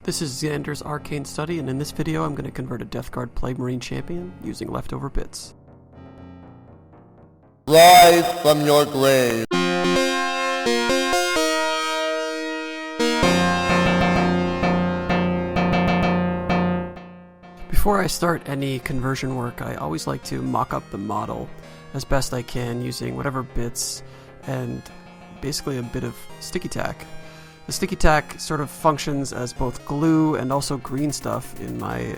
This is Xander's Arcane Study, and in this video I'm going to convert a Death Guard Plague Marine champion using leftover bits. Rise from your grave. Before I start any conversion work, I always like to mock up the model as best I can using whatever bits and basically a bit of sticky tack. The sticky tack sort of functions as both glue and also green stuff in my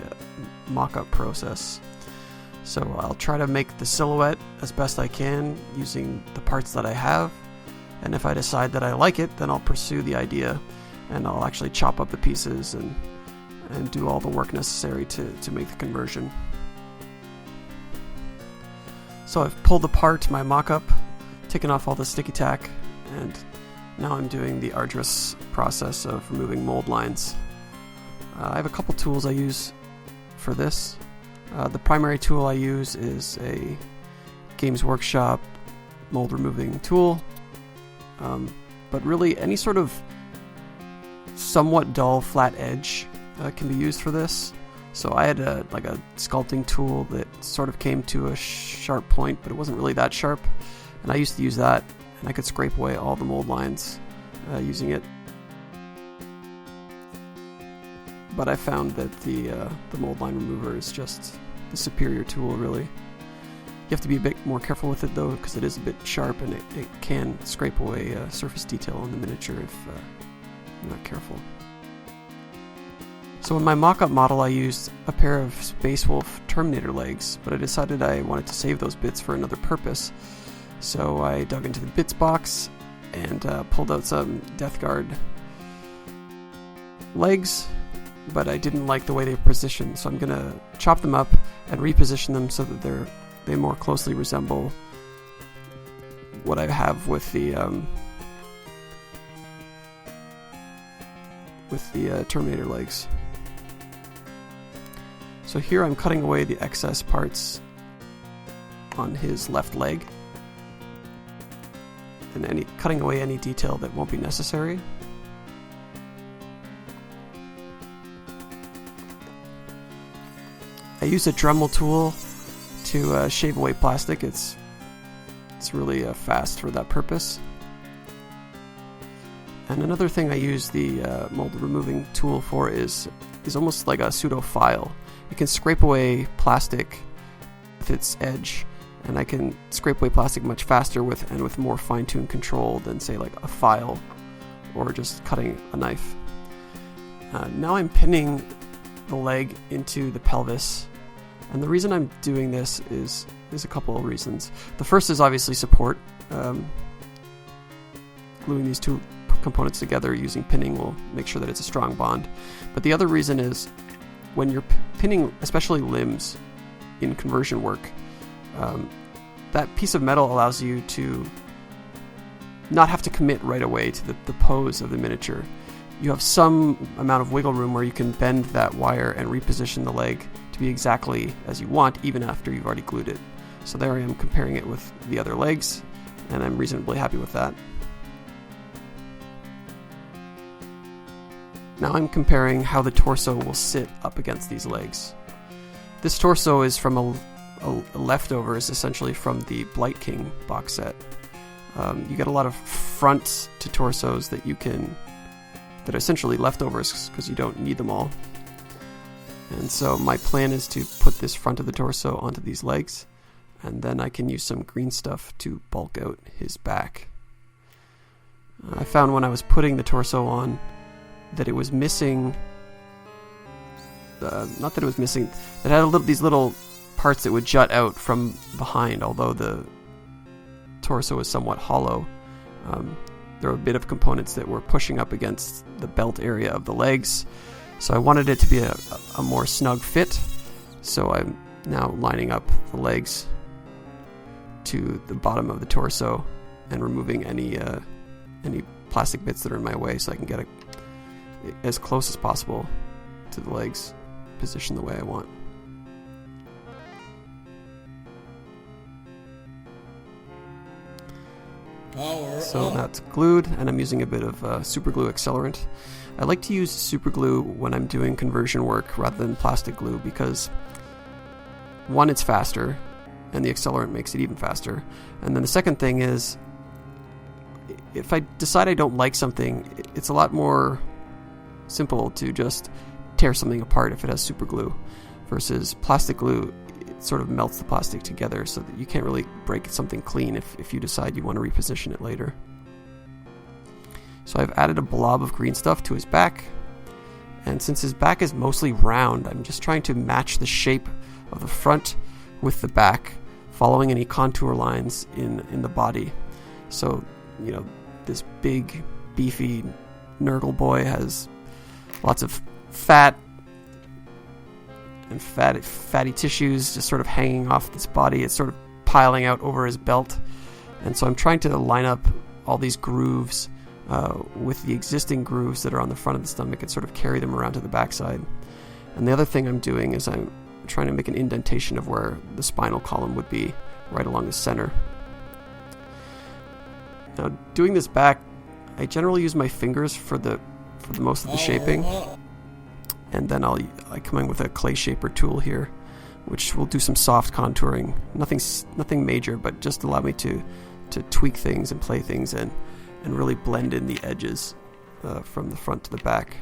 mock-up process. So I'll try to make the silhouette as best I can using the parts that I have, and if I decide that I like it, then I'll pursue the idea and I'll actually chop up the pieces and do all the work necessary to make the conversion. So I've pulled apart my mock-up, taken off all the sticky tack, and now I'm doing the arduous process of removing mold lines. I have a couple tools I use for this. The primary tool I use is a Games Workshop mold removing tool, but really any sort of somewhat dull flat edge can be used for this. So I had a sculpting tool that sort of came to a sharp point, but it wasn't really that sharp, and I used to use that, and I could scrape away all the mold lines using it. But I found that the mold line remover is just the superior tool, really. You have to be a bit more careful with it though, because it is a bit sharp and it can scrape away surface detail on the miniature if you're not careful. So in my mock-up model I used a pair of Space Wolf Terminator legs, but I decided I wanted to save those bits for another purpose. So I dug into the bits box and pulled out some Death Guard legs, but I didn't like the way they were positioned, so I'm going to chop them up and reposition them so that they more closely resemble what I have with the Terminator legs. So here I'm cutting away the excess parts on his left leg, and cutting away any detail that won't be necessary. I use a Dremel tool to shave away plastic. It's really fast for that purpose. And another thing I use the mold removing tool for is almost like a pseudo file. It can scrape away plastic with its edge, and I can scrape away plastic much faster with more fine-tuned control than, say, like a file or just cutting a knife. Now I'm pinning the leg into the pelvis, and the reason I'm doing this is a couple of reasons. The first is obviously support. Gluing these two components together using pinning will make sure that it's a strong bond. But the other reason is when you're pinning, especially limbs in conversion work, that piece of metal allows you to not have to commit right away to the pose of the miniature. You have some amount of wiggle room where you can bend that wire and reposition the leg to be exactly as you want, even after you've already glued it. So there I am comparing it with the other legs, and I'm reasonably happy with that. Now I'm comparing how the torso will sit up against these legs. This torso is from a leftovers, essentially from the Blight King box set. You get a lot of fronts to torsos that are essentially leftovers because you don't need them all. And so my plan is to put this front of the torso onto these legs, and then I can use some green stuff to bulk out his back. I found when I was putting the torso on that it was missing, not that it was missing, it had these little parts that would jut out from behind, although the torso is somewhat hollow. There were a bit of components that were pushing up against the belt area of the legs, so I wanted it to be a more snug fit. So I'm now lining up the legs to the bottom of the torso and removing any plastic bits that are in my way, so I can get it as close as possible to the legs, positioned the way I want. So now it's glued, and I'm using a bit of super glue accelerant. I like to use super glue when I'm doing conversion work rather than plastic glue because, one, it's faster, and the accelerant makes it even faster. And then the second thing is, if I decide I don't like something, it's a lot more simple to just tear something apart if it has super glue, versus plastic glue. It sort of melts the plastic together so that you can't really break something clean if you decide you want to reposition it later. So I've added a blob of green stuff to his back, and since his back is mostly round, I'm just trying to match the shape of the front with the back, following any contour lines in the body. So, you know, this big, beefy Nurgle boy has lots of fat and fatty tissues just sort of hanging off this body. It's sort of piling out over his belt, and so I'm trying to line up all these grooves with the existing grooves that are on the front of the stomach and sort of carry them around to the backside. And the other thing I'm doing is I'm trying to make an indentation of where the spinal column would be, right along the center. Now, doing this back, I generally use my fingers for the most of the shaping, and then I come in with a clay shaper tool here, which will do some soft contouring. Nothing major, but just allow me to tweak things and play things and really blend in the edges from the front to the back.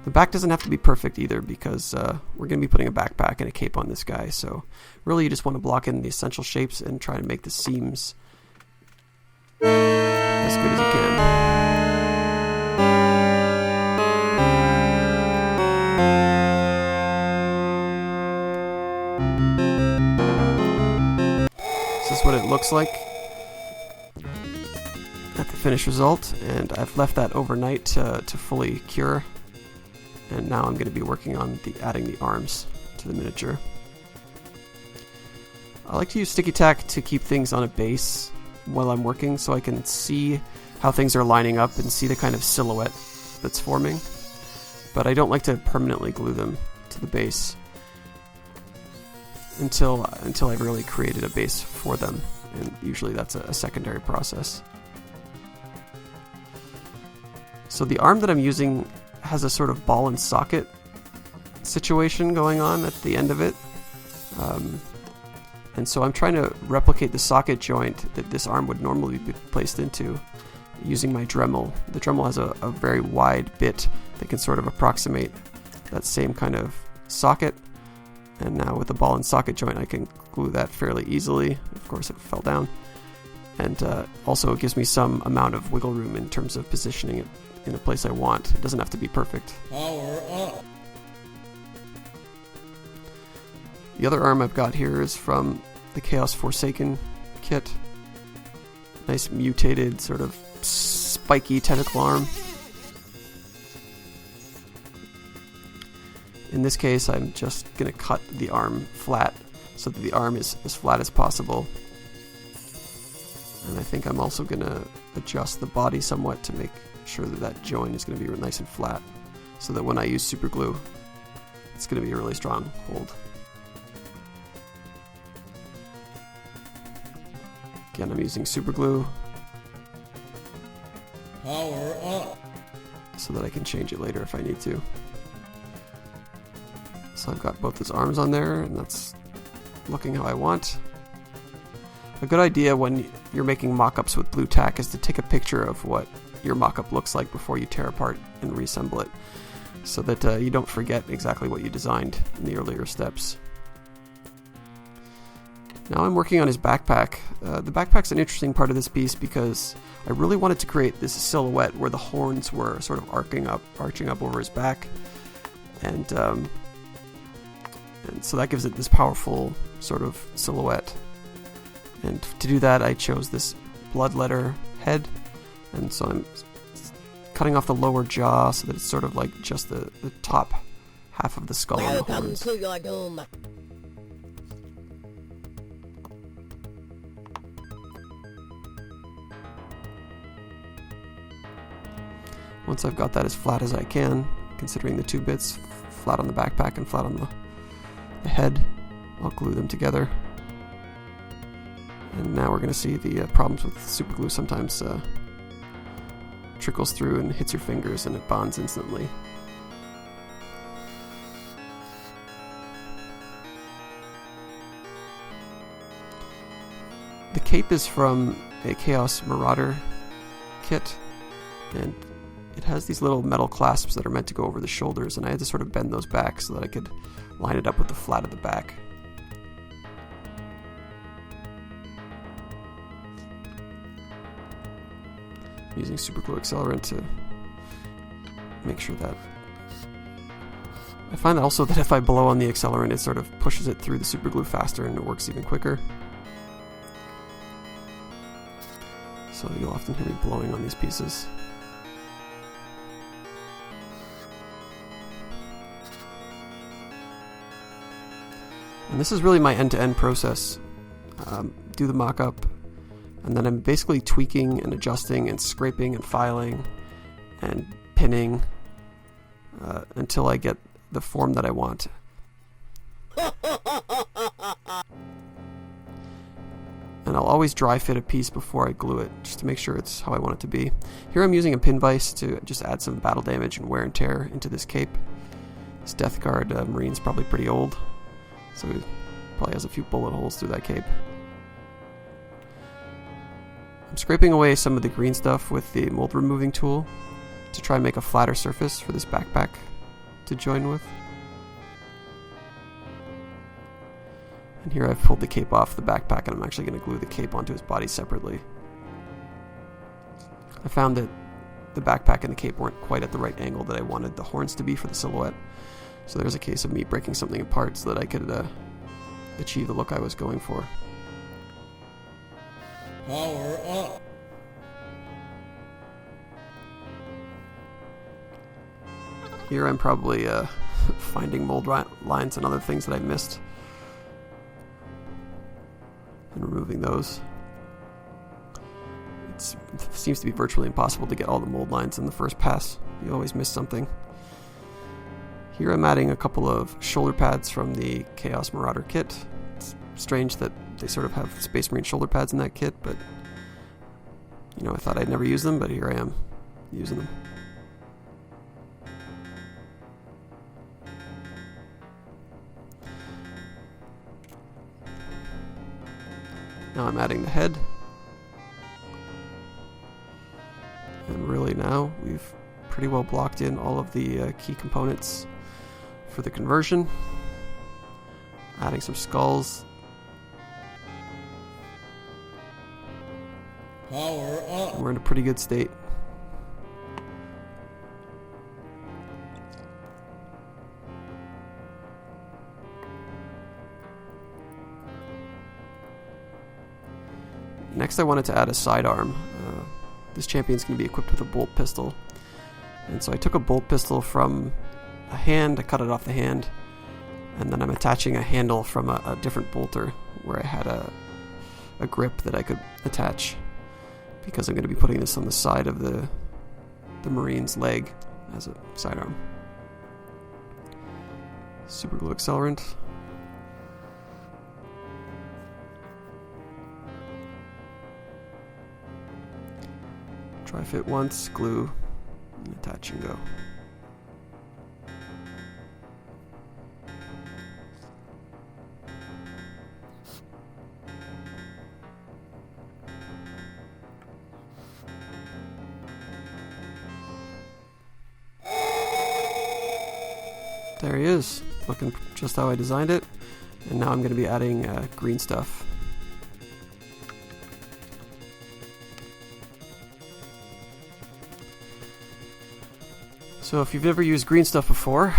The back doesn't have to be perfect either, because we're going to be putting a backpack and a cape on this guy, so really you just want to block in the essential shapes and try to make the seams as good as you can. This is what it looks like at the finished result, and I've left that overnight to fully cure. And now I'm going to be working on adding the arms to the miniature. I like to use sticky tack to keep things on a base while I'm working, so I can see how things are lining up and see the kind of silhouette that's forming. But I don't like to permanently glue them to the base until I've really created a base for them, and usually that's a secondary process. So the arm that I'm using has a sort of ball and socket situation going on at the end of it, and so I'm trying to replicate the socket joint that this arm would normally be placed into using my Dremel. The Dremel has a very wide bit that can sort of approximate that same kind of socket, and now with the ball and socket joint I can glue that fairly easily. Of course it fell down, and also it gives me some amount of wiggle room in terms of positioning it in a place I want. It doesn't have to be perfect. Power up. The other arm I've got here is from the Chaos Forsaken kit. Nice mutated sort of spiky tentacle arm. In this case, I'm just going to cut the arm flat so that the arm is as flat as possible. And I think I'm also going to adjust the body somewhat to make sure that joint is going to be nice and flat, so that when I use super glue, it's going to be a really strong hold. Again, I'm using super glue Power up. so that I can change it later if I need to. So I've got both his arms on there, and that's looking how I want. A good idea when you're making mock-ups with blue tack is to take a picture of what your mock-up looks like before you tear apart and reassemble it, so that you don't forget exactly what you designed in the earlier steps. Now I'm working on his backpack. The backpack's an interesting part of this piece because I really wanted to create this silhouette where the horns were sort of arching up over his back, and so that gives it this powerful sort of silhouette. And to do that, I chose this bloodletter head, and so I'm cutting off the lower jaw so that it's sort of like just the top half of the skull and the horns. To your doom. Once I've got that as flat as I can, considering the two bits, flat on the backpack and flat on the head, I'll glue them together. And now we're going to see the problems with super glue. Sometimes trickles through and hits your fingers and it bonds instantly. The cape is from a Chaos Marauder kit, and it has these little metal clasps that are meant to go over the shoulders, and I had to sort of bend those back so that I could line it up with the flat of the back. I'm using superglue accelerant to make sure that... I find also that if I blow on the accelerant, it sort of pushes it through the superglue faster and it works even quicker. So you'll often hear me blowing on these pieces. And this is really my end-to-end process. Do the mock-up, and then I'm basically tweaking and adjusting and scraping and filing and pinning until I get the form that I want. And I'll always dry fit a piece before I glue it, just to make sure it's how I want it to be. Here I'm using a pin vise to just add some battle damage and wear and tear into this cape. This Death Guard Marine's probably pretty old, so he probably has a few bullet holes through that cape. I'm scraping away some of the green stuff with the mold removing tool to try and make a flatter surface for this backpack to join with. And here I've pulled the cape off the backpack, and I'm actually going to glue the cape onto his body separately. I found that the backpack and the cape weren't quite at the right angle that I wanted the horns to be for the silhouette. So there's a case of me breaking something apart so that I could achieve the look I was going for. Power up. Here I'm probably finding mold lines and other things that I missed and removing those. It seems to be virtually impossible to get all the mold lines in the first pass. You always miss something. Here I'm adding a couple of shoulder pads from the Chaos Marauder kit. It's strange that they sort of have Space Marine shoulder pads in that kit, but you know, I thought I'd never use them, but here I am using them. Now I'm adding the head. And really now we've pretty well blocked in all of the key components for the conversion. Adding some skulls. Power up. And we're in a pretty good state. Next I wanted to add a sidearm. This champion's going to be equipped with a bolt pistol. And so I took a bolt pistol from a hand, I cut it off the hand, and then I'm attaching a handle from a different bolter where I had a grip that I could attach, because I'm going to be putting this on the side of the Marine's leg as a sidearm. Superglue accelerant. Try fit once, glue, and attach and go. There he is, looking just how I designed it. And now I'm going to be adding green stuff. So if you've never used green stuff before,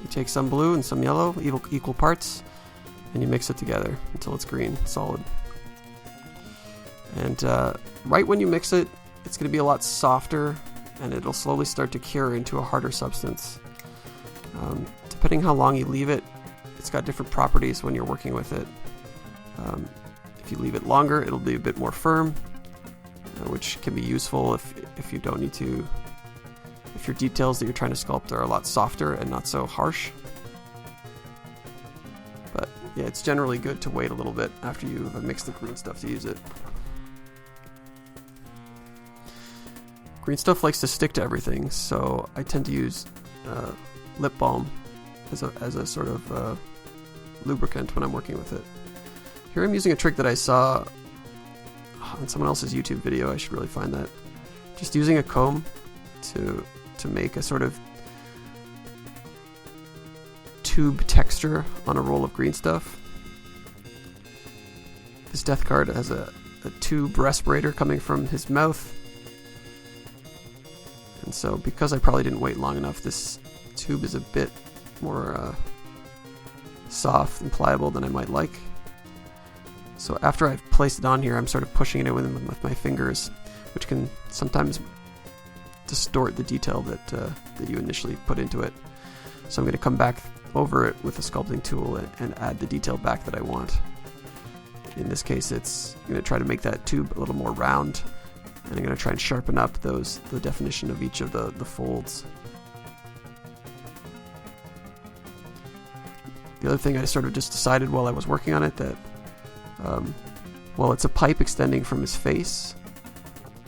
you take some blue and some yellow, equal parts, and you mix it together until it's green, solid. And right when you mix it, it's going to be a lot softer, and it'll slowly start to cure into a harder substance. Depending how long you leave it, it's got different properties when you're working with it. If you leave it longer, it'll be a bit more firm, which can be useful if you don't need to... If your details that you're trying to sculpt are a lot softer and not so harsh. But yeah, it's generally good to wait a little bit after you've mixed the green stuff to use it. Green stuff likes to stick to everything, so I tend to use lip balm as a sort of lubricant when I'm working with it. Here I'm using a trick that I saw on someone else's YouTube video. I should really find that. Just using a comb to make a sort of tube texture on a roll of green stuff. This death card has a tube respirator coming from his mouth. And so because I probably didn't wait long enough, this tube is a bit more soft and pliable than I might like. So after I've placed it on here, I'm sort of pushing it in with my fingers, which can sometimes distort the detail that you initially put into it. So I'm going to come back over it with a sculpting tool and add the detail back that I want. In this case, I'm going to try to make that tube a little more round, and I'm going to try and sharpen up the definition of each of the folds. The other thing I sort of just decided while I was working on it that, well, it's a pipe extending from his face.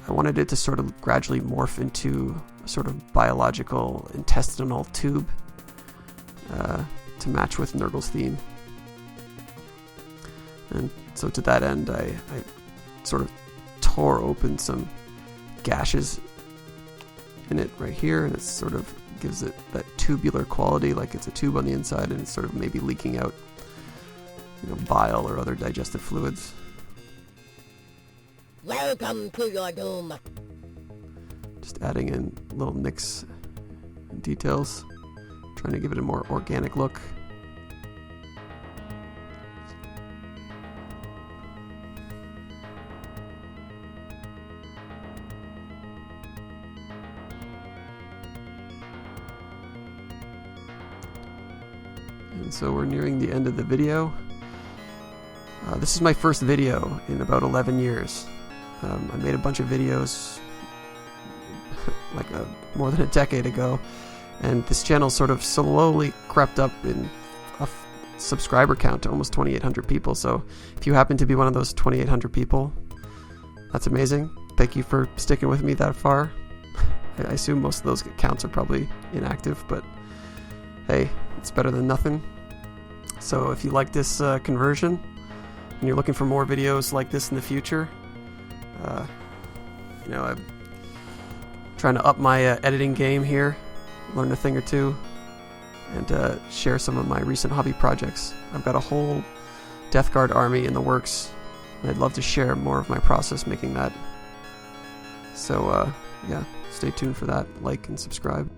I wanted it to sort of gradually morph into a sort of biological intestinal tube to match with Nurgle's theme. And so to that end, I sort of tore open some gashes in it right here, and it sort of gives it that tubular quality, like it's a tube on the inside and it's sort of maybe leaking out, bile or other digestive fluids. Welcome to your doom. Just adding in little nicks and details, trying to give it a more organic look. And so we're nearing the end of the video. This is my first video in about 11 years. I made a bunch of videos like more than a decade ago, and this channel sort of slowly crept up in a subscriber count to almost 2,800 people. So if you happen to be one of those 2,800 people, that's amazing. Thank you for sticking with me that far. I assume most of those accounts are probably inactive, but hey, it's better than nothing. So if you like this conversion and you're looking for more videos like this in the future, I'm trying to up my editing game here, learn a thing or two, and share some of my recent hobby projects. I've got a whole Death Guard army in the works, and I'd love to share more of my process making that. So yeah, stay tuned for that. Like and subscribe.